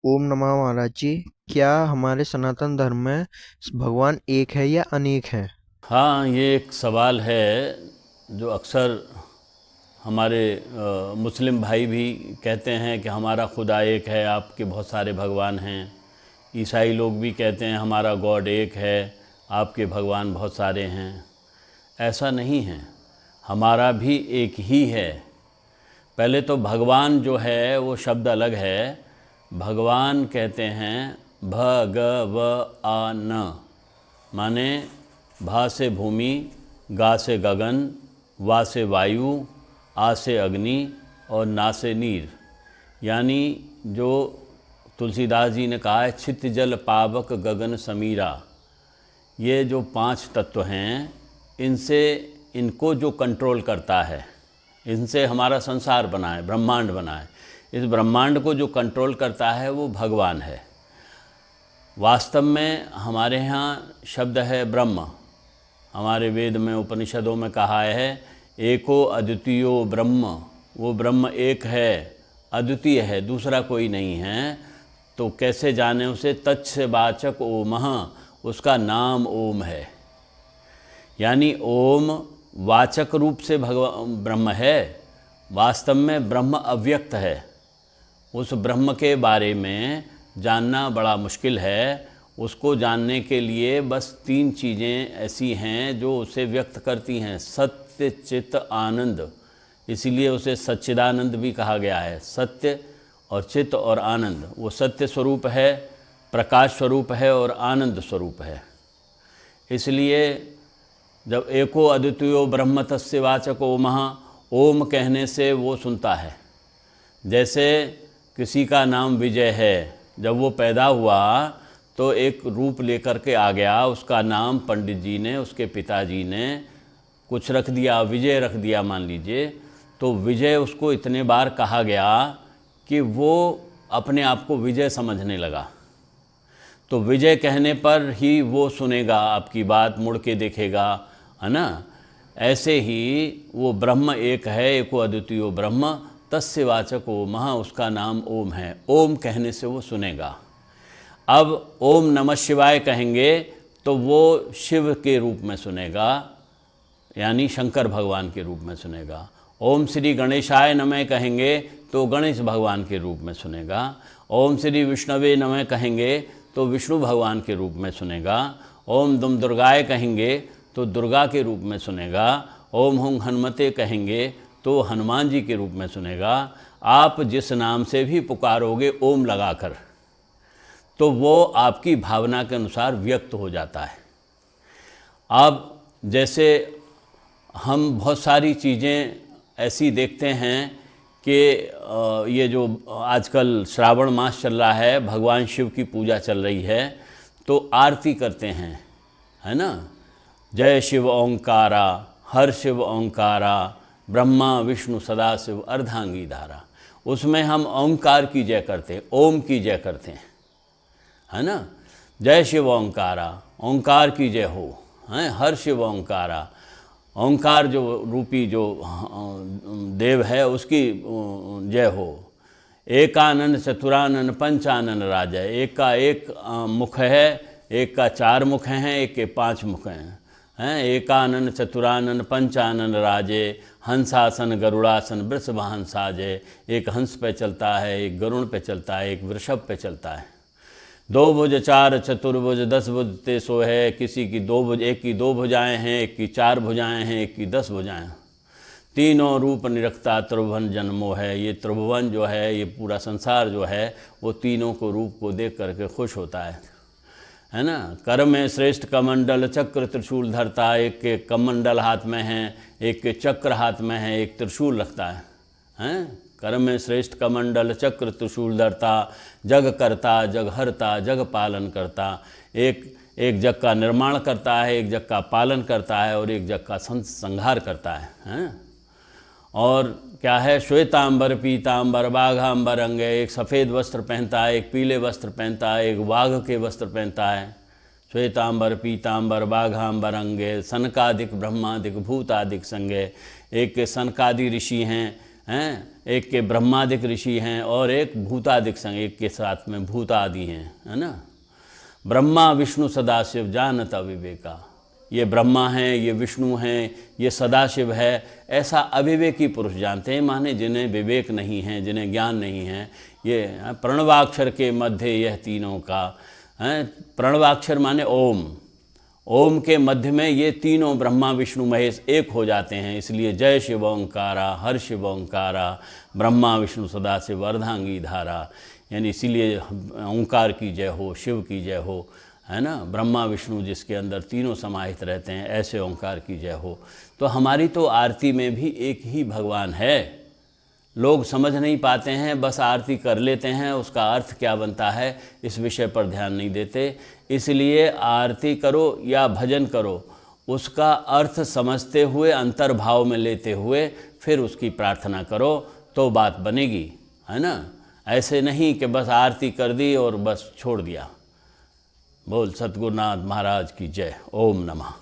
ओम नमः महाराज जी। क्या हमारे सनातन धर्म में भगवान एक है या अनेक है? हाँ, ये एक सवाल है जो अक्सर हमारे मुस्लिम भाई भी कहते हैं कि हमारा खुदा एक है, आपके बहुत सारे भगवान हैं। ईसाई लोग भी कहते हैं हमारा गॉड एक है, आपके भगवान बहुत सारे हैं। ऐसा नहीं है, हमारा भी एक ही है। पहले तो भगवान जो है वो शब्द अलग है। भगवान कहते हैं भगवान, माने भा से भूमि, गा से गगन, वा से वायु, आ से अग्नि और ना से नीर। यानी जो तुलसीदास जी ने कहा है छित जल पावक गगन समीरा। ये जो 5 तत्व हैं, इनसे इनको जो कंट्रोल करता है, इनसे हमारा संसार बना है, ब्रह्मांड बना है। इस ब्रह्मांड को जो कंट्रोल करता है वो भगवान है। वास्तव में हमारे यहाँ शब्द है ब्रह्म। हमारे वेद में उपनिषदों में कहा है एको अद्वितीयो ब्रह्म। वो ब्रह्म एक है, अद्वितीय है, दूसरा कोई नहीं है। तो कैसे जाने उसे? तच्छ वाचक ओमः, उसका नाम ओम है। यानी ओम वाचक रूप से भगवान ब्रह्म है, वास्तव में ब्रह्म अव्यक्त है। उस ब्रह्म के बारे में जानना बड़ा मुश्किल है। उसको जानने के लिए बस 3 चीज़ें ऐसी हैं जो उसे व्यक्त करती हैं, सत्य चित्त आनंद। इसीलिए उसे सच्चिदानंद भी कहा गया है। सत्य और चित्त और आनंद, वो सत्य स्वरूप है, प्रकाश स्वरूप है और आनंद स्वरूप है। इसलिए जब एको अद्वितीयो ब्रह्म तस्य वाचक ओमः, ओम कहने से वो सुनता है। जैसे किसी का नाम विजय है, जब वो पैदा हुआ तो एक रूप लेकर के आ गया। उसका नाम पंडित जी ने, उसके पिताजी ने कुछ रख दिया, विजय रख दिया मान लीजिए। तो विजय उसको इतने बार कहा गया कि वो अपने आप को विजय समझने लगा। तो विजय कहने पर ही वो सुनेगा आपकी बात, मुड़ के देखेगा, है ना। ऐसे ही वो ब्रह्म एक है, एको अद्वितीयो ब्रह्म तस्य वाचक ओमः, उसका नाम ओम है। ओम कहने से वो सुनेगा। अब ओम नमः शिवाय कहेंगे तो वो शिव के रूप में सुनेगा, यानी शंकर भगवान के रूप में सुनेगा। ओम श्री गणेशाय नमः कहेंगे तो गणेश भगवान के रूप में सुनेगा। ओम श्री विष्णवे नमः कहेंगे तो विष्णु भगवान के रूप में सुनेगा। ओम दुम दुर्गाय कहेंगे तो दुर्गा के रूप में सुनेगा। ओम हुं हनुमते कहेंगे तो हनुमान जी के रूप में सुनेगा। आप जिस नाम से भी पुकारोगे ओम लगाकर, तो वो आपकी भावना के अनुसार व्यक्त हो जाता है। अब जैसे हम बहुत सारी चीज़ें ऐसी देखते हैं कि ये जो आजकल श्रावण मास चल रहा है, भगवान शिव की पूजा चल रही है, तो आरती करते हैं, है ना। जय शिव ओंकारा, हर शिव ओंकारा, ब्रह्मा विष्णु सदाशिव अर्धांगी धारा। उसमें हम ओंकार की जय करते हैं, ओम की जय करते हैं, है ना। जय शिव ओंकारा, ओंकार की जय हो, हैं। हर शिव ओंकारा, ओंकार जो रूपी जो देव है उसकी जय हो। एकानन चतुरानन पंचानन राजय, एक का एक मुख है, एक का 4 मुख हैं, एक के 5 मुख हैं। एकानन चतुरानन पंचानन राजे, हंसासन गरुड़ासन वृषभान साजे। एक हंस पे चलता है, एक गरुड़ पे चलता है, एक वृषभ पे चलता है। 2 भुज 4 चतुर्भुज 10 भुज ते सो है। किसी की 2 भुज, एक की 2 भुजाएं हैं, एक की 4 भुजाएं हैं, एक की 10 भुजाएं। तीनों रूप निरखता त्रिभुवन जन्मो है। ये त्रिभुवन जो है, ये पूरा संसार जो है, वो तीनों को रूप को देख करके खुश होता है ना। कर में श्रेष्ठ कमंडल चक्र त्रिशूल धरता। एक के कमंडल हाथ में है, एक के चक्र हाथ में है, एक त्रिशूल रखता है, हैं। कर में श्रेष्ठ कमंडल चक्र त्रिशूल धरता, जग करता जग हरता जग पालन करता। एक जग का निर्माण करता है, एक जग का पालन करता है और एक जग का संहार करता है, हैं। और क्या है? श्वेतांबर पीतांबर बाघांबर अंगे। एक सफ़ेद वस्त्र पहनता है, एक पीले वस्त्र पहनता है, एक वाघ के वस्त्र पहनता है। श्वेतांबर पीतांबर बाघांबर अंगे, सनकादिक ब्रह्मादिक भूतादिक संगे। एक के सनकादि ऋषि हैं, हैं, एक के ब्रह्मादिक ऋषि हैं और एक भूतादिक संग, एक के साथ में भूतादि हैं, है ना। ब्रह्मा विष्णु सदाशिव जानत अविवेका, ये ब्रह्मा हैं, ये विष्णु हैं, ये सदाशिव है, ऐसा अविवेकी पुरुष जानते हैं, माने जिन्हें विवेक नहीं है, जिन्हें ज्ञान नहीं है। ये प्रणवाक्षर के मध्य यह तीनों का है, प्रणवाक्षर माने ओम, ओम के मध्य में ये तीनों ब्रह्मा विष्णु महेश एक हो जाते हैं, इसलिए जय शिव ओंकारा, हर शिव ओंकारा, ब्रह्मा विष्णु सदाशिव अर्धांगी धारा, यानी इसीलिए ओंकार की जय हो, शिव की जय हो, है ना। ब्रह्मा विष्णु जिसके अंदर तीनों समाहित रहते हैं, ऐसे ओंकार की जय हो। तो हमारी तो आरती में भी एक ही भगवान है, लोग समझ नहीं पाते हैं, बस आरती कर लेते हैं, उसका अर्थ क्या बनता है इस विषय पर ध्यान नहीं देते। इसलिए आरती करो या भजन करो, उसका अर्थ समझते हुए, अंतर्भाव में लेते हुए फिर उसकी प्रार्थना करो तो बात बनेगी, है ना। ऐसे नहीं कि बस आरती कर दी और बस छोड़ दिया। बोल सतगुरुनाथ महाराज की जय। ओम नमः।